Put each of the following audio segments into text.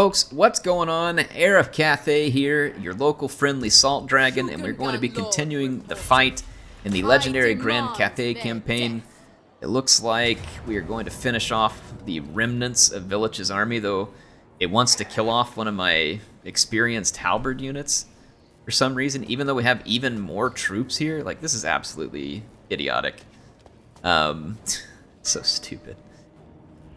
Folks, what's going on? Heir of Cathay here, your local friendly salt dragon, and we're going to be continuing the fight in the legendary Grand Cathay campaign. It looks like we are going to finish off the remnants of Villach's army, though it wants to kill off one of my experienced halberd units for some reason, even though we have even more troops here. Like, this is absolutely idiotic. So stupid.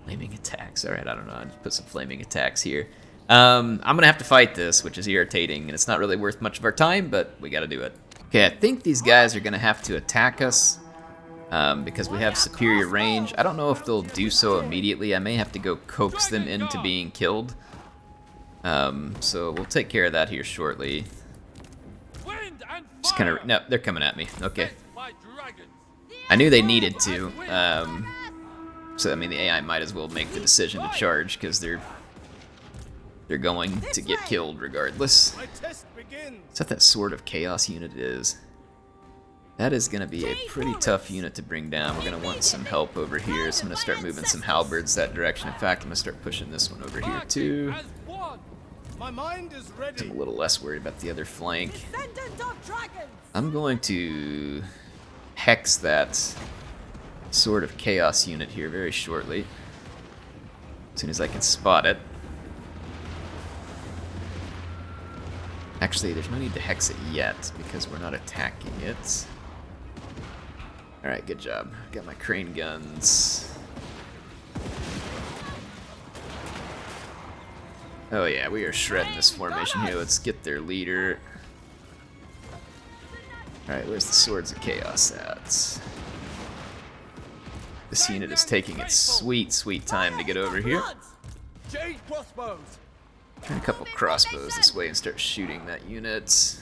Flaming attacks. Alright, I don't know. I'll just put some flaming attacks here. I'm going to have to fight this, which is irritating, and it's not really worth much of our time, but we got to do it. Okay, I think these guys are going to have to attack us because we have superior range. I don't know if they'll do so immediately. I may have to go coax them into being killed. So we'll take care of that here shortly. Just kind of... No, they're coming at me. Okay. I knew they needed to. So, I mean, the AI might as well make the decision to charge, because they're going to get killed regardless. Is that Sword of Chaos unit is? That is going to be a pretty tough unit to bring down. We're going to want some help over here, so I'm going to start moving some halberds that direction. In fact, I'm going to start pushing this one over here, too. I'm a little less worried about the other flank. I'm going to hex that Sword of Chaos unit here very shortly, as soon as I can spot it. Actually, there's no need to hex it yet, because we're not attacking it. Alright, good job. Got my crane guns. Oh yeah, we are shredding this formation here. Let's get their leader. Alright, where's the Swords of Chaos at? This unit is taking its sweet, sweet time to get over here. Turn a couple crossbows this way and start shooting that unit.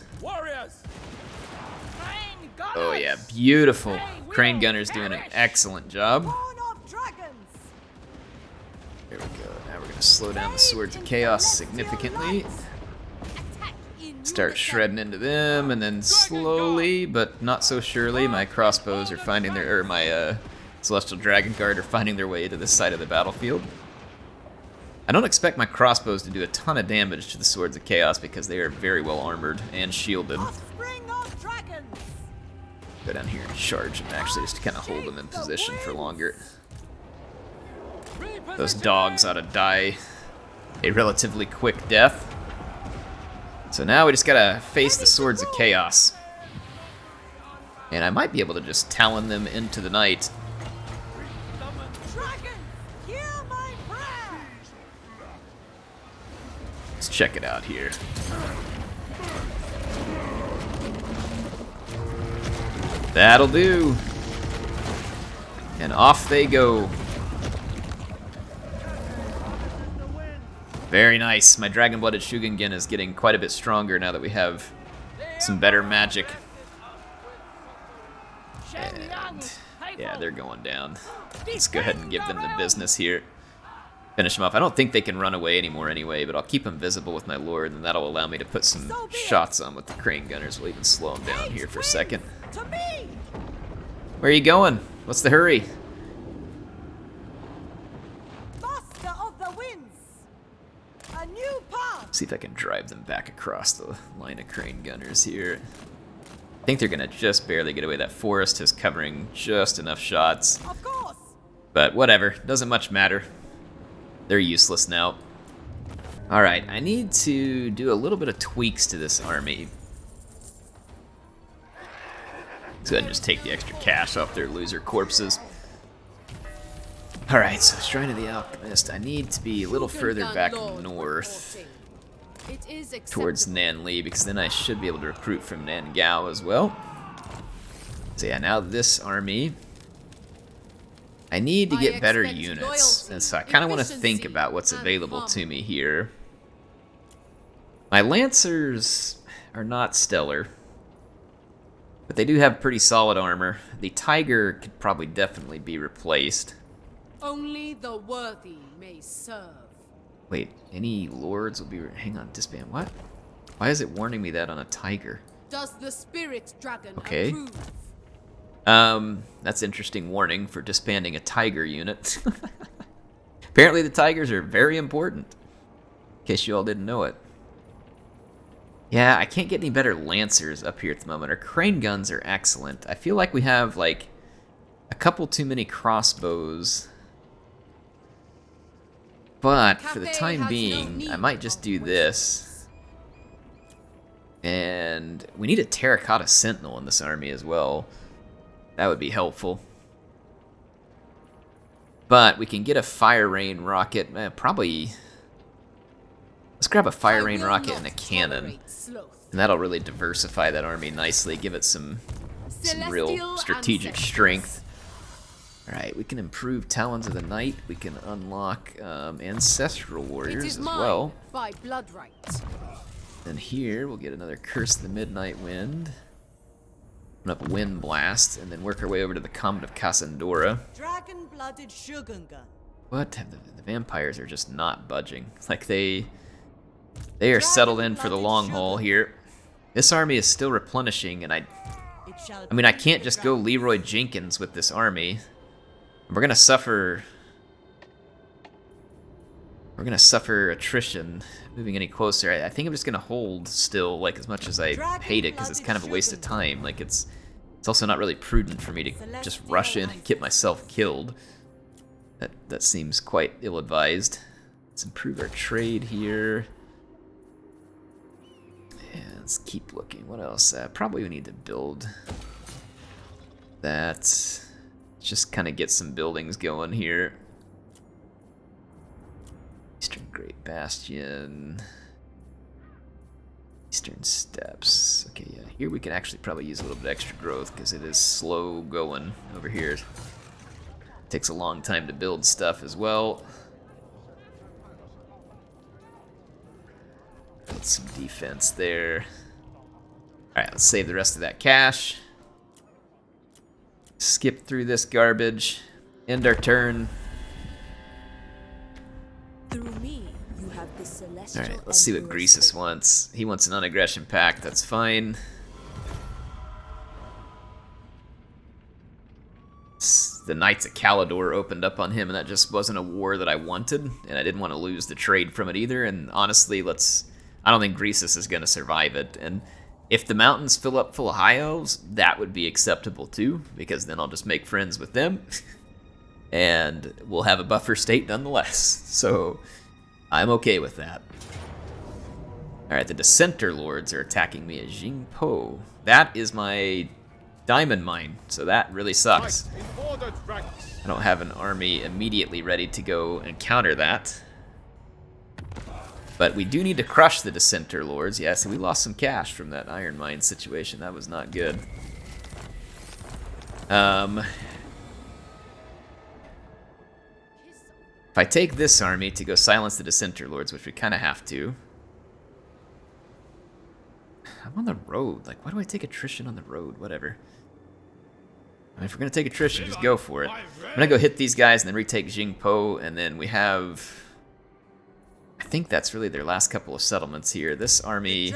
Oh yeah, beautiful. Crane Gunner's doing an excellent job. There we go. Now we're going to slow down the Swords of Chaos significantly. Start shredding into them, and then slowly, but not so surely, my crossbows are finding their, or my Celestial Dragon Guard are finding their way to this side of the battlefield. I don't expect my crossbows to do a ton of damage to the Swords of Chaos because they are very well armored and shielded. Go down here and charge them, actually, just to kind of hold them in position for longer. Those dogs ought to die a relatively quick death. So now we just gotta face the Swords of Chaos. And I might be able to just talon them into the night. Let's check it out here. That'll do. And off they go. Very nice. My Dragon-Blooded Shugingen is getting quite a bit stronger now that we have some better magic. And yeah, they're going down. Let's go ahead and give them the business here. Finish them off. I don't think they can run away anymore anyway, but I'll keep them visible with my Lord, and that'll allow me to put some shots on with the Crane Gunners. We'll even slow them down here for a second. Where are you going? What's the hurry? See if I can drive them back across the line of Crane Gunners here. I think they're gonna just barely get away. That forest is covering just enough shots. But whatever, doesn't much matter. They're useless now. Alright, I need to do a little bit of tweaks to this army. Let's go ahead and just take the extra cash off their loser corpses. Alright, so Shrine of the Alchemist. I need to be a little further back north towards Nanli, because then I should be able to recruit from Nangao as well. So yeah, now this army, I need to get better units, and so I kind of want to think about what's available to me here. My Lancers are not stellar, but they do have pretty solid armor. The Tiger could probably definitely be replaced. Only the worthy may serve. Wait, any lords will be... Hang on, disband. What? Why is it warning me that on a Tiger? Does the Spirit Dragon okay. approve? That's interesting warning for disbanding a Tiger unit. Apparently the Tigers are very important. In case you all didn't know it. Yeah, I can't get any better lancers up here at the moment. Our crane guns are excellent. I feel like we have, like, a couple too many crossbows. But for the time being, I might just do this. And we need a terracotta sentinel in this army as well. That would be helpful. But we can get a fire rain rocket. Probably... Let's grab a fire rain rocket and a cannon. And that'll really diversify that army nicely. Give it some real strategic strength. Alright, we can improve Talons of the Night. We can unlock Ancestral Warriors as well. By blood right. And here we'll get another Curse of the Midnight Wind. Open up Wind Blast, and then work our way over to the Comet of Cassandora. Dragon-blooded Shogun gun. What? The vampires are just not budging. Like they are settled in for the long haul here. This army is still replenishing, and I mean I can't just go Leroy Jenkins with this army. We're gonna suffer attrition moving any closer. I think I'm just gonna hold still, like, as much as I hate it, because it's kind of a waste of time. Like, it's also not really prudent for me to just rush in and get myself killed. That seems quite ill-advised. Let's improve our trade here. And let's keep looking. What else? Probably we need to build that. Just kind of get some buildings going here. Eastern Great Bastion. Eastern Steppes. Okay, yeah, here we can actually probably use a little bit extra growth because it is slow going over here. It takes a long time to build stuff as well. Build some defense there. Alright, let's save the rest of that cash. Skip through this garbage. End our turn. Through me, you have the celestial. Alright, let's see what Greasus wants. He wants an unaggression pact, that's fine. The Knights of Calidor opened up on him, and that just wasn't a war that I wanted, and I didn't want to lose the trade from it either, and honestly, I don't think Greasus is going to survive it, and if the mountains fill up full of high elves, that would be acceptable too, because then I'll just make friends with them, and we'll have a buffer state nonetheless. So I'm okay with that. Alright, the Dissenter Lords are attacking me at Jingpo. That is my diamond mine, so that really sucks. I don't have an army immediately ready to go and counter that. But we do need to crush the Dissenter Lords. Yeah, so we lost some cash from that iron mine situation. That was not good. If I take this army to go silence the Dissenter Lords, which we kind of have to. I'm on the road. Like, why do I take attrition on the road? Whatever. I mean, if we're going to take attrition, just go for it. I'm going to go hit these guys and then retake Jingpo, and then we have... I think that's really their last couple of settlements here. This army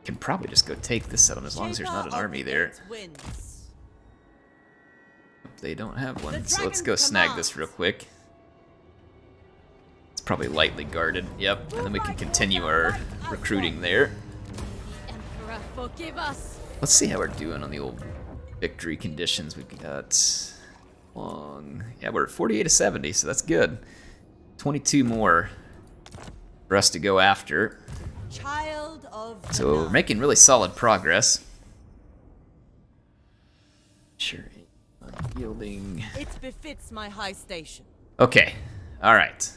can probably just go take this settlement as long as there's not an army there. They don't have one, so let's go snag this real quick. It's probably lightly guarded, yep, and then we can continue our recruiting there. Let's see how we're doing on the old victory conditions. We've got long... Yeah, we're at 48 to 70, so that's good. 22 more for us to go after. So we're making really solid progress. Sure, unyielding. It befits my high station. Okay, all right.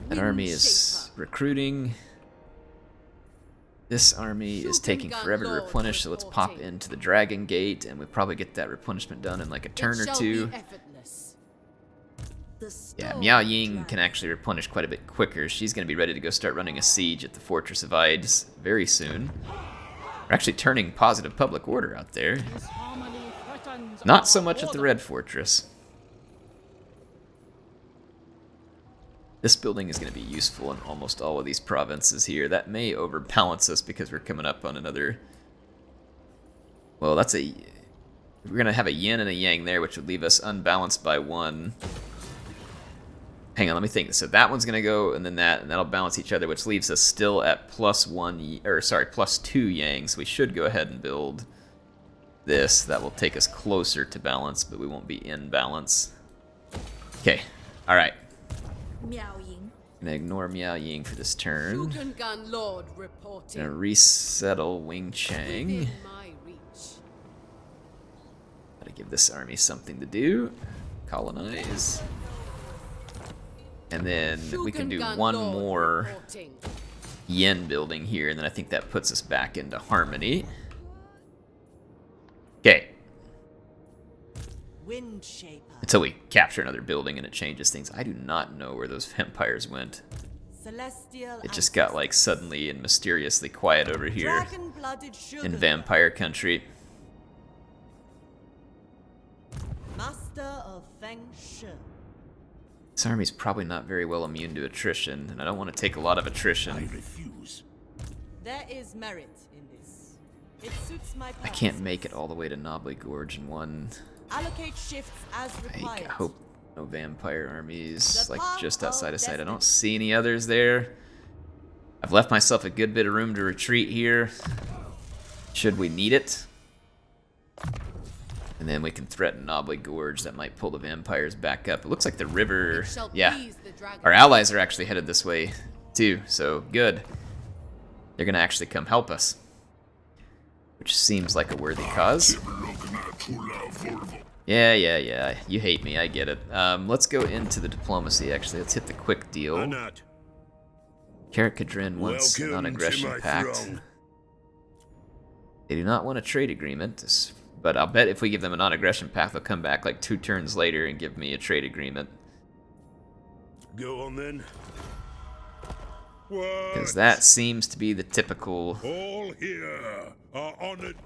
That army is recruiting. This army is taking forever to replenish, so let's pop into the Dragon Gate, and we'll probably get that replenishment done in like a turn or two. Yeah, Miao Ying can actually replenish quite a bit quicker. She's going to be ready to go start running a siege at the Fortress of Ides very soon. We're actually turning positive public order out there. Not so much at the Red Fortress. This building is going to be useful in almost all of these provinces here. That may overbalance us because we're coming up on another... Well, that's a... We're going to have a yin and a yang there, which would leave us unbalanced by one. hang on, let me think. So that one's gonna go, and then that, and that'll balance each other, which leaves us still at +1, or sorry, +2 yang. So we should go ahead and build this. That will take us closer to balance, but we won't be in balance. Okay, all right. Miao Ying. Gonna ignore Miao Ying for this turn. Shogun Lord reporting. Gonna resettle Wing Chang. Within my reach. Gotta give this army something to do. Colonize. And then we can do Shogun one Lord more reporting. yen building here, and then I think that puts us back into harmony. Okay. Wind Shaper. Until we capture another building and it changes things. I do not know where those vampires went. Celestial. It just got like suddenly and mysteriously quiet over here Dragon-blooded in Shogun. vampire country. Master of Feng Shui. This army's probably not very well immune to attrition, and I don't want to take a lot of attrition. refuse. There is merit in this. It suits my I purpose. can't make it all the way to Nobly Gorge in one. Allocate shifts as I required. hope no vampire armies, The like path just outside of of sight. I destiny. don't see any others there. I've left myself a good bit of room to retreat here, should we need it. And then we can threaten Nobly Gorge. That might pull the vampires back up. It looks like the river, It shall yeah. please the dragon. Our allies are actually headed this way too, so good. They're gonna actually come help us, which seems like a worthy cause. Yeah. You hate me, I get it. Let's go into the diplomacy, actually. Let's hit the quick deal. Anat, Carrot Kadrin wants a welcome to non-aggression my pact. throne. They do not want a trade agreement, but I'll bet if we give them a non-aggression pact, they'll come back like 2 turns later and give me a trade agreement. Go on then. Because What? that seems to be the typical... All here are honored.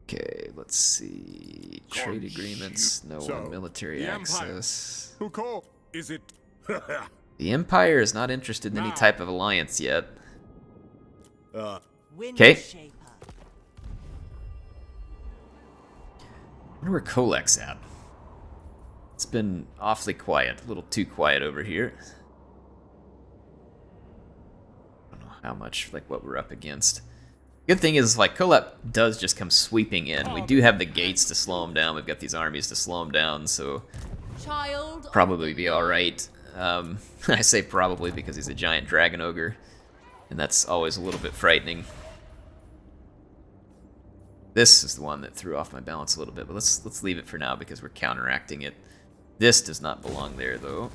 Okay, let's see. Trade agreements, no So, one military the Empire. access. Who called? Is it? The Empire is not interested in any Now. type of alliance yet. Wind 'Kay. Shaper. I wonder where Kolek's at. It's been awfully quiet, a little too quiet over here. I don't know how much, like, what we're up against. Good thing is, like, Kolek does just come sweeping in. We do have the gates to slow him down. We've got these armies to slow him down, so Child. probably be alright. I say probably because he's a giant dragon ogre, and that's always a little bit frightening. This is the one that threw off my balance a little bit, but let's leave it for now because we're counteracting it. This does not belong there, though.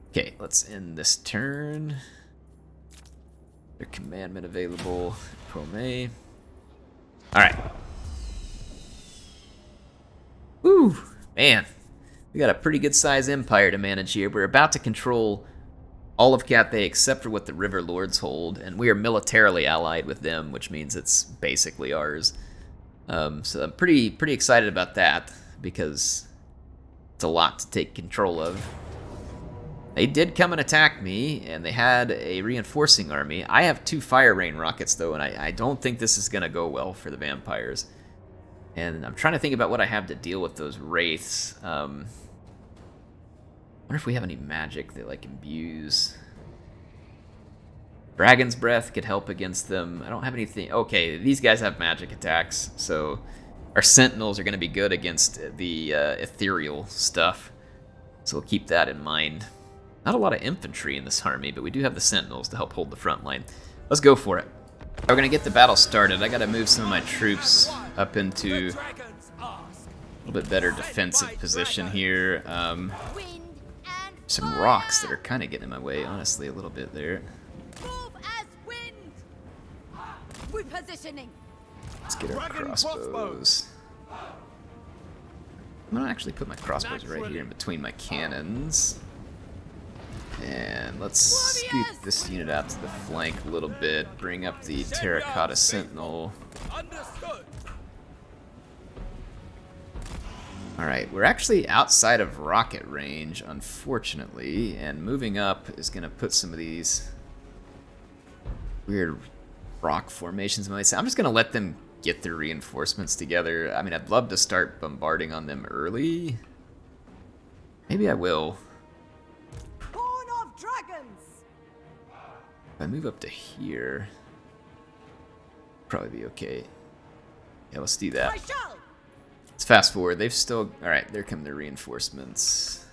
Okay, let's end this turn. Their commandment available. Prome. Alright. Woo! Man. We got a pretty good size empire to manage here. We're about to control all of Cathay except for what the River Lords hold, and we are militarily allied with them, which means it's basically ours. So I'm pretty excited about that, because it's a lot to take control of. They did come and attack me, and they had a reinforcing army. I have 2 fire rain rockets, though, and I don't think this is going to go well for the vampires. And I'm trying to think about what I have to deal with those wraiths. I wonder if we have any magic that, like, imbues. Dragon's Breath could help against them. I don't have anything. Okay, these guys have magic attacks, so our Sentinels are going to be good against the ethereal stuff. So we'll keep that in mind. Not a lot of infantry in this army, but we do have the Sentinels to help hold the front line. Let's go for it. We're going to get the battle started. I got to move some of my troops up into a little bit better defensive position here. Wind and Some rocks that are kind of getting in my way, honestly, a little bit there. move as wind. Repositioning. Let's get our Dragon crossbows. I'm going to actually put my crossbows right here in between my cannons. And let's scoop this unit out to the flank a little bit. Bring up the Terracotta Sentinel. Understood. Alright, we're actually outside of rocket range, unfortunately. And moving up is going to put some of these weird rock formations in my way. I'm just going to let them get their reinforcements together. I mean, I'd love to start bombarding on them early. Maybe I will. Horn of dragons. If I move up to here, probably be okay. Yeah, let's do I that. shall. Let's fast forward. They've still... Alright, there come their reinforcements.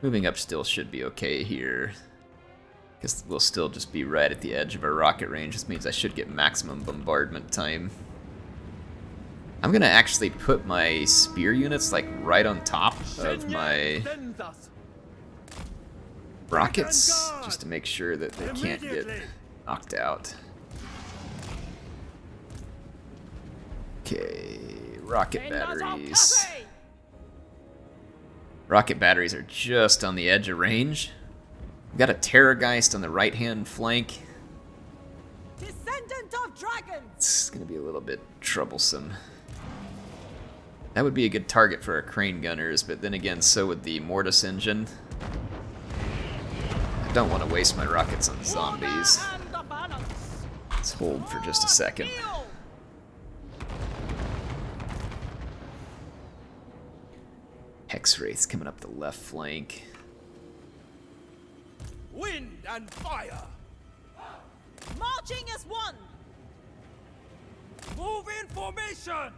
Moving up still should be okay here. Because we'll still just be right at the edge of our rocket range. This means I should get maximum bombardment time. I'm gonna actually put my spear units like right on top of my rockets, just to make sure that they can't get knocked out. Okay, rocket batteries. Rocket batteries are just on the edge of range. We've got a Terrorgeist on the right-hand flank. Descendant of dragons. It's gonna be a little bit troublesome. That would be a good target for our crane gunners, but then again, so would the mortis engine. I don't want to waste my rockets on zombies. Let's hold for just a second. Hex Wraith's coming up the left flank. Wind and fire. Marching as one. Move in formation.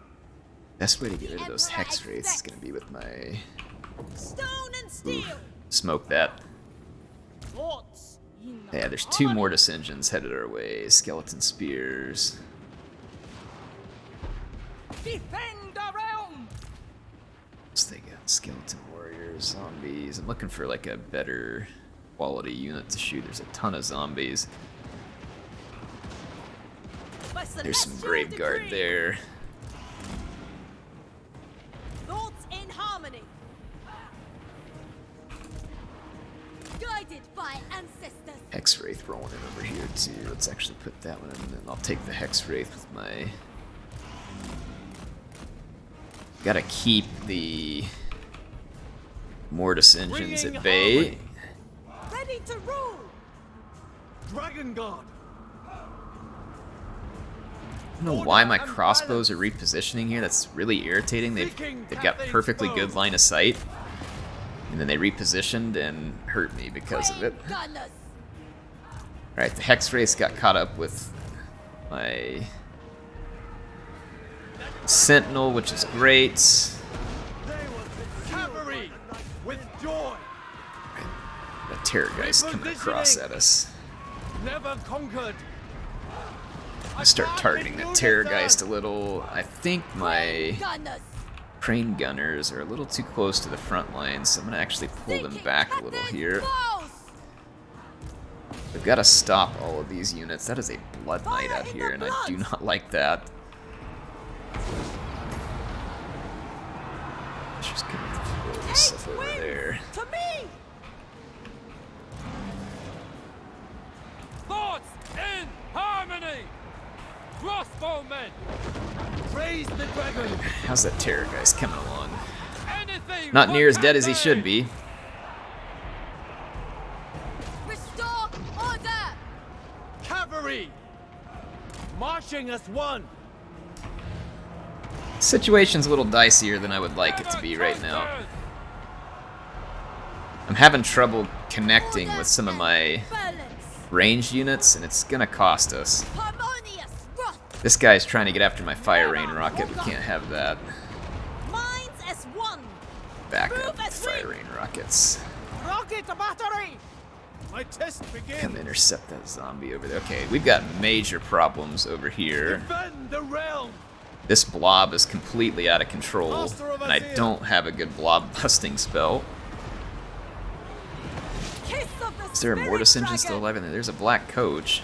Best way to get rid of those Hex Wraiths is going to be with my... Stone and steel. Smoke that. Thoughts. Yeah, there's two mortis engines headed our way. Skeleton spears. Defend the realm. What's they got? Skeleton warriors, zombies. I'm looking for like a better quality unit to shoot. There's a ton of zombies. There's some Grave Guard there. Thoughts in harmony. Guided by ancestors. Hex Wraith rolling in over here too. Let's actually put that one in, and I'll take the Hex Wraith with my... Gotta keep the mortis engines at bay. Ready to rule. Dragon Guard. I don't know why my crossbows are repositioning here. That's really irritating. They've got perfectly good line of sight, and then they repositioned and hurt me because of it. Gunners. Alright, the Hex Wraiths got caught up with my Sentinel, which is great. Cavalry with joy. The Terrorgeist coming across at us. Never conquered. I start targeting that Terrorgeist a little. I think my Gunners. crane gunners are a little too close to the front lines, so I'm going to actually pull them back a little here. We've got to stop all of these units. That is a Blood Knight out here, and I do not like that. Just gonna throw this stuff over there. To me. Thoughts in harmony. Crossbowmen. Praise the dragon. How's that Terrorgeist coming along? Anything. Not near as for dead as he Cathay. should be. Restore order. Cavalry. Marching as one. Situation's a little dicier than I would like it to be right now. I'm having trouble connecting with some of my Balance. ranged units, and it's gonna cost us. Harmonious wrath. This guy's trying to get after my Fire Rain rocket. We can't have that. Minds as one. Back up with Fire Rain rockets. Rocket battery. My test begins. Come intercept that zombie over there. Okay, we've got major problems over here. Defend the realm. This blob is completely out of control, and I don't have a good blob busting spell. Kiss of the Is there a spirit mortis engine dragon. still alive in there? There's a black coach.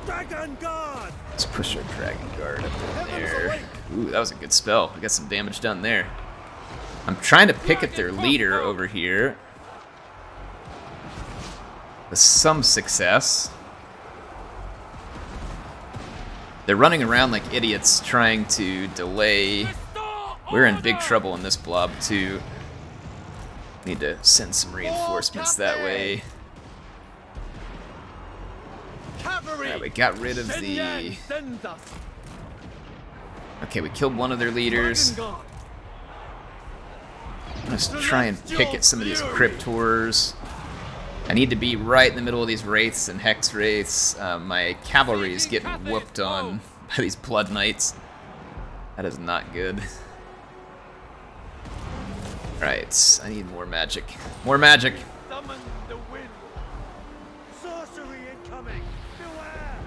Dragon Guard. Let's push our Dragon Guard up in there. Ooh, that was a good spell. We got some damage done there. I'm trying to pick at their leader over here. With some success. They're running around like idiots trying to delay. We're in big trouble in this blob too. Need to send some reinforcements that way. Cavalry. Alright, we got rid of the Send us. Okay, we killed one of their leaders. Let's try and pick at some of these Cryptors. I need to be right in the middle of these Wraiths and Hex Wraiths. My cavalry is getting whooped on by these Blood Knights. That is not good. Right, I need more magic. More magic! Summon the wind. Sorcery incoming. Beware.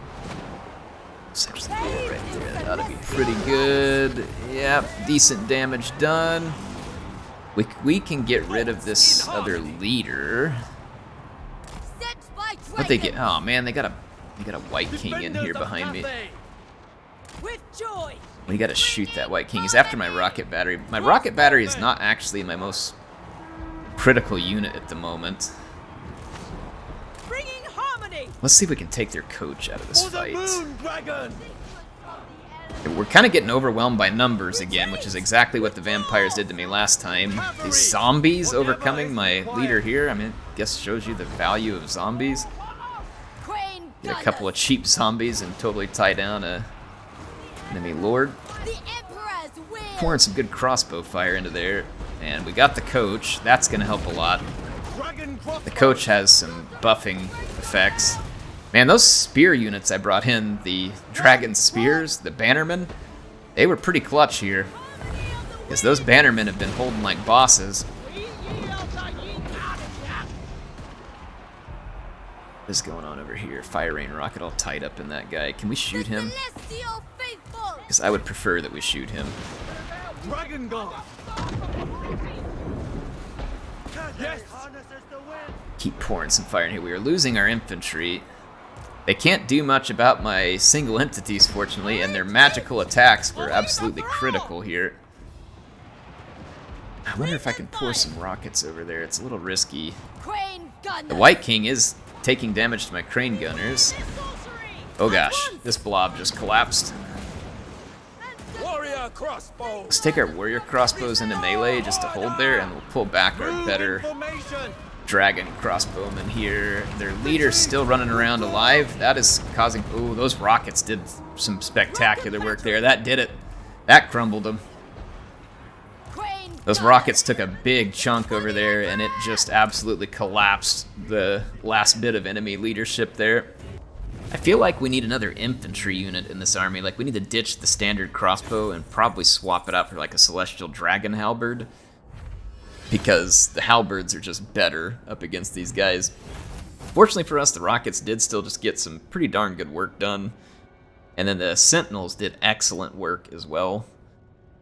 Essentially right there. That ought to be pretty good. Yep, decent damage done. We can get rid of this other leader. Set by What they get? dragon. Oh man, they got a White King in here behind me. With joy. We gotta shoot that White King. He's after my rocket battery. My rocket battery is not actually my most critical unit at the moment. Bringing harmony. Let's see if we can take their coach out of this For the fight. moon dragon. We're kind of getting overwhelmed by numbers again, which is exactly what the vampires did to me last time. These zombies overcoming my leader here, I mean, I guess shows you the value of zombies. Crane Get a couple of cheap zombies and totally tie down a enemy lord. The Emperor's will. Pouring some good crossbow fire into there. And we got the coach. That's going to help a lot. Dragon crossbow. The coach has some buffing effects. Man, those spear units I brought in, the dragon spears, the bannermen, they were pretty clutch here. Because those bannermen have been holding like bosses. What is going on over here? Fire rain rocket all tied up in that guy. Can we shoot him? Celestial faithful. Because I would prefer that we shoot him. Dragon god. Yes. Harnesses the wind. Keep pouring some fire in here. We are losing our infantry. They can't do much about my single entities, fortunately, and their magical attacks were absolutely critical here. I wonder if I can pour some rockets over there. It's a little risky. Crane gunner. The White King is taking damage to my crane gunners. Oh gosh, this blob just collapsed. Warrior crossbow. Let's take our warrior crossbows into melee just to hold there, and we'll pull back our better Information. dragon crossbowmen here. Their leader's still running around alive. That is causing... Ooh, those rockets did some spectacular work there. That did it. That crumbled them. Crane Those gunner. rockets took a big chunk over there, and it just absolutely collapsed the last bit of enemy leadership there. I feel like we need another infantry unit in this army. Like, we need to ditch the standard crossbow and probably swap it out for like a celestial dragon halberd. Because the halberds are just better up against these guys. Fortunately for us, the rockets did still just get some pretty darn good work done. And then the sentinels did excellent work as well.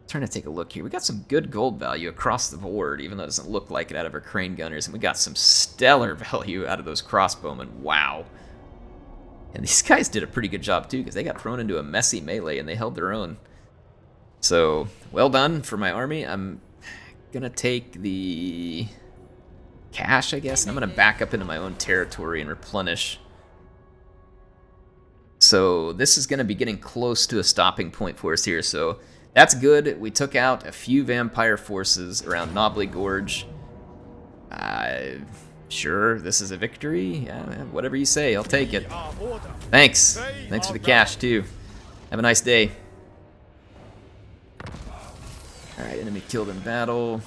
Trying to take a look here. We got some good gold value across the board, even though it doesn't look like it out of our crane gunners. And we got some stellar value out of those crossbowmen. Wow. And these guys did a pretty good job too, because they got thrown into a messy melee and they held their own. So, well done for my army. I'm gonna take the cash, I guess, and I'm gonna back up into my own territory and replenish. So this is gonna be getting close to a stopping point for us here, so that's good. We took out a few vampire forces around Knobbly Gorge. Sure, this is a victory. Yeah, whatever you say, I'll take it. Thanks. Thanks for the cash too. Have a nice day. Alright, enemy killed in battle.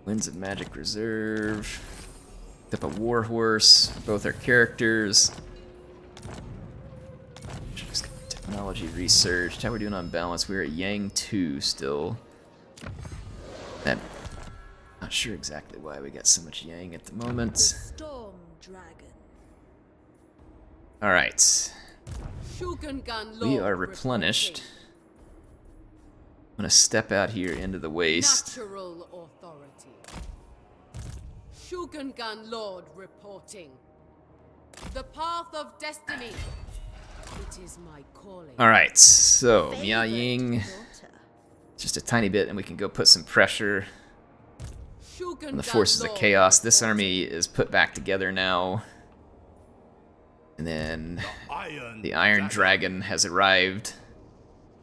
Winds of Magic Reserve. Picked up a Warhorse. Both our characters. Technology researched. How are we doing on balance? We're at Yang 2 still. That. Not sure exactly why we got so much Yang at the moment. Storm Dragon. Alright. Shogungan We Lord are replenished. I'm gonna step out here into the waste. Natural authority. Shogungan Lord reporting. The path of destiny. It is my calling. Alright, so Miao Ying. Just a tiny bit, and we can go put some pressure on the forces of chaos. This army is put back together now. And then the Iron Dragon has arrived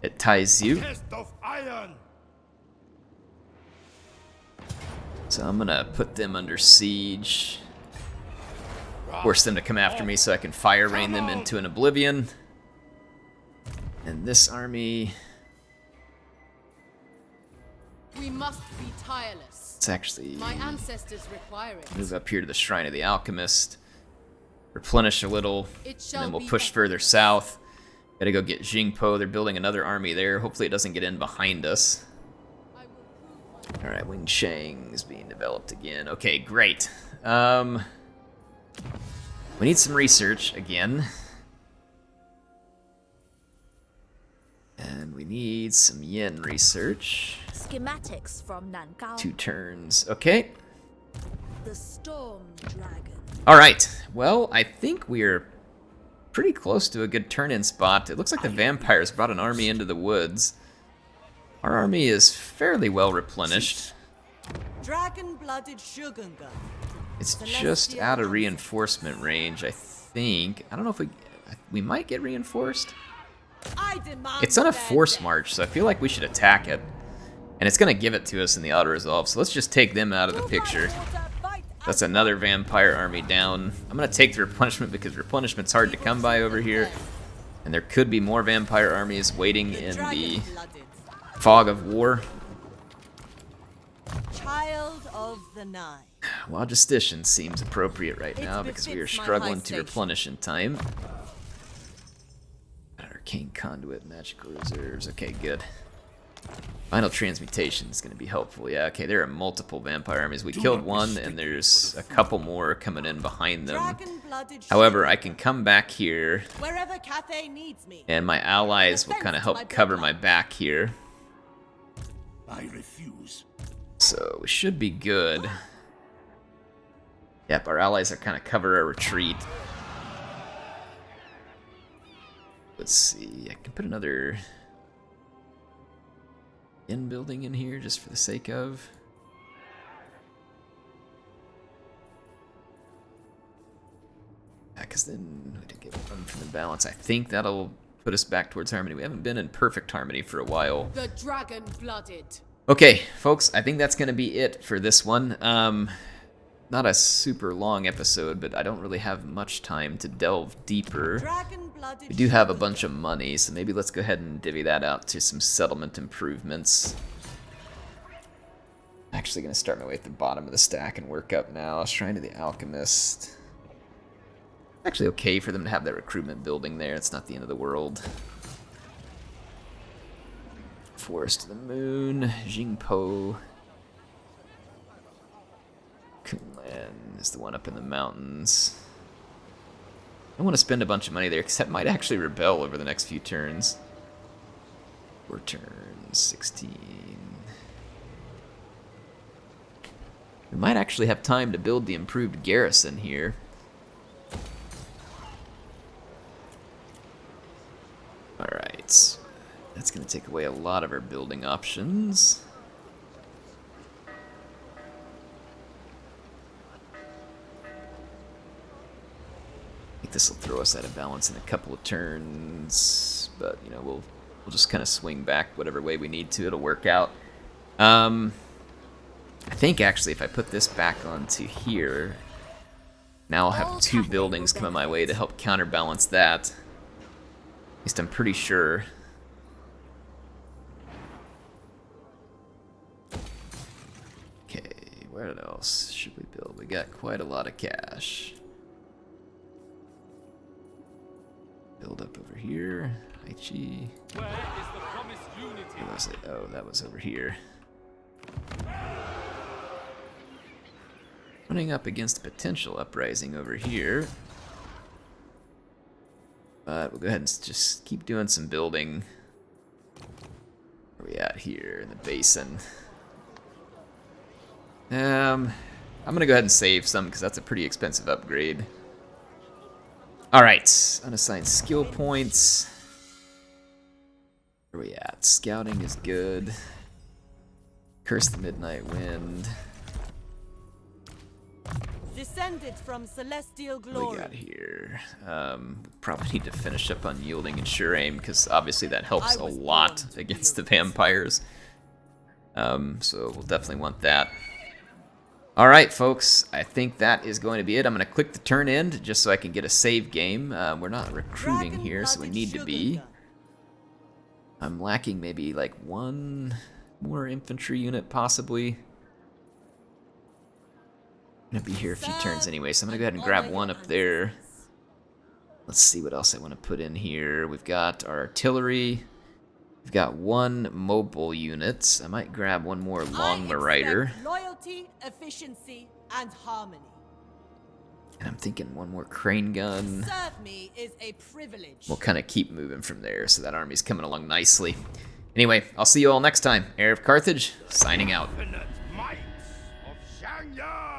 at Taizu. Test of iron. So I'm gonna put them under siege. Force them to come after me so I can fire rain them into an oblivion. And And this army, We must be tireless. let's actually My ancestors require it. move up here to the Shrine of the Alchemist, replenish a little, It and shall then we'll be push further south. Gotta go get Jingpo. They're building another army there. Hopefully it doesn't get in behind us. I will prove my Alright, Wing Shang is being developed again. Okay, great. We need some research again. And we need some yen research. Schematics from Nankao. 2 turns. Okay. The Storm Dragon. Alright, well, I think we're pretty close to a good turn-in spot. It looks like the vampires brought an army into the woods. Our army is fairly well replenished. Dragon-blooded Shogunga. It's just out of reinforcement range, I think. I don't know if we might get reinforced. I demand It's on a their force death. march, so I feel like we should attack it. And it's going to give it to us in the auto-resolve, so let's just take them out of the picture. That's another vampire army down. I'm going to take the replenishment because replenishment's hard to come by over here. And there could be more vampire armies waiting in the Dragon-blooded. fog of war. Child of the Nine. Well, Justician seems appropriate right now because we are befits my struggling high to station. replenish in time. Arcane Conduit, Magical Reserves. Okay, good. Final Transmutation is going to be helpful. Yeah, okay, there are multiple vampire armies. We killed one, and there's a couple more coming in behind them. Dragon-blooded However, Shogunga. I can come back here, Wherever Cathay needs me. and my allies will kind of help cover my back here. I refuse. So we should be good. Yep, our allies are kind of cover our retreat. Let's see, I can put another inn building in here just for the sake of. Yeah, because then we did get one from the balance. I think that'll put us back towards harmony. We haven't been in perfect harmony for a while. The dragon-blooded. Okay, folks, I think that's going to be it for this one. Not a super long episode, but I don't really have much time to delve deeper. Dragon-blooded We do have a Shogunga. bunch of money, so maybe let's go ahead and divvy that out to some settlement improvements. Actually going to start my way at the bottom of the stack and work up now. Shrine of the Alchemist. Actually okay for them to have that recruitment building there. It's not the end of the world. Forest of the Moon, Jingpo. Kunlan is the one up in the mountains. I don't want to spend a bunch of money there, because that might actually rebel over the next few turns. 4 turns, 16. We might actually have time to build the improved garrison here. Alright. That's going to take away a lot of our building options. I think this will throw us out of balance in a couple of turns, but you know we'll just kind of swing back whatever way we need to. It'll work out. I think actually if I put this back onto here, now I'll have 2 buildings coming my way to help counterbalance that. At least I'm pretty sure. Okay, where else should we build? We got quite a lot of cash. Build up over here. Aichi. Where is the promised unity? Where was it? Oh, that was over here. Running up against a potential uprising over here. But we'll go ahead and just keep doing some building. Where are we at here in the basin? I'm gonna go ahead and save some because that's a pretty expensive upgrade. Alright, unassigned skill points. Where are we at? Scouting is good. Curse the Midnight Wind. Descended from celestial What do glory. we got here? Probably need to finish up on yielding and sure aim because obviously that helps I a was lot born to against the wield. vampires. So we'll definitely want that. Alright folks, I think that is going to be it. I'm going to click the turn end just so I can get a save game. We're not recruiting here, so we need to be. I'm lacking maybe like one more infantry unit, possibly. I'm gonna be here a few turns anyway, so I'm gonna go ahead and grab one up there. Let's see what else I want to put in here. We've got our artillery. We've got one mobile unit. I might grab one more long marauder. Loyalty, efficiency, and harmony. And I'm thinking one more crane gun. Serve me is a privilege. We'll kind of keep moving from there, so that army's coming along nicely. Anyway, I'll see you all next time. HeirofCarthage, signing out. Infinite might of Shang Yang.